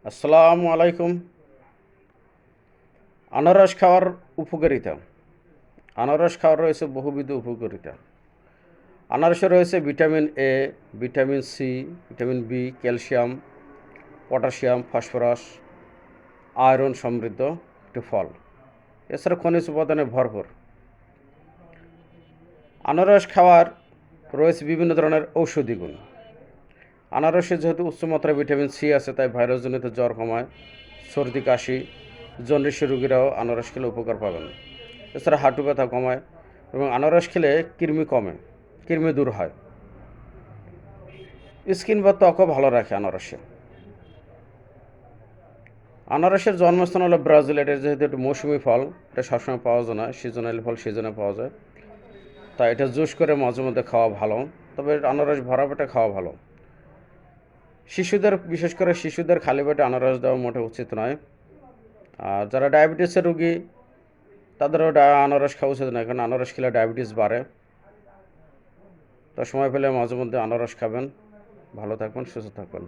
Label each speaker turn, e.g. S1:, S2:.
S1: আসসালামু আলাইকুম। আনারস খাওয়ার উপকারিতা। আনারস খাওয়ার রয়েছে বহুবিধ উপকারিতা। আনারসে রয়েছে vitamin A, vitamin C, vitamin B, calcium, potassium, phosphorus, iron সমৃদ্ধ একটি ফল। এছাড়া খনিজ উপাদানে ভরপুর। আনারস খাওয়ার রয়েছে বিভিন্ন ধরনের ঔষধি গুণ। আনারসে যেহেতু উচ্চমাত্রায় ভিটামিন সি আছে, তাই ভাইরাসজনিত জ্বর কমায়, সর্দি কাশি, জন্ডিস রোগীরাও আনারস খেলে উপকার পাবেন। এছাড়া হাঁটু ব্যথা কমায় এবং আনারস খেলে কৃমি কমে, কৃমি দূর হয়। স্কিন বা ত্বকও ভালো রাখে আনারসে। আনারসের জন্মস্থান হলো ব্রাজিল। এটা যেহেতু একটু মৌসুমি ফল, এটা সবসময় পাওয়া যায় না, সিজনাল ফল সিজনে পাওয়া যায়, তাই এটা জুস করে মাঝে মধ্যে খাওয়া ভালো। তবে আনারস ভরা পেটে খাওয়া ভালো। শিশুদের, বিশেষ করে শিশুদের খালি পেটে আনারস দেওয়া মোটে উচিত নয়। আর যারা ডায়াবেটিসের রোগী, তাদেরও আনারস খাওয়া উচিত নয়, কারণ আনারস খেলে ডায়াবেটিস বাড়ে। তো সময় পেলে মাঝে মধ্যে আনারস খাবেন। ভালো থাকবেন, সুস্থ থাকবেন।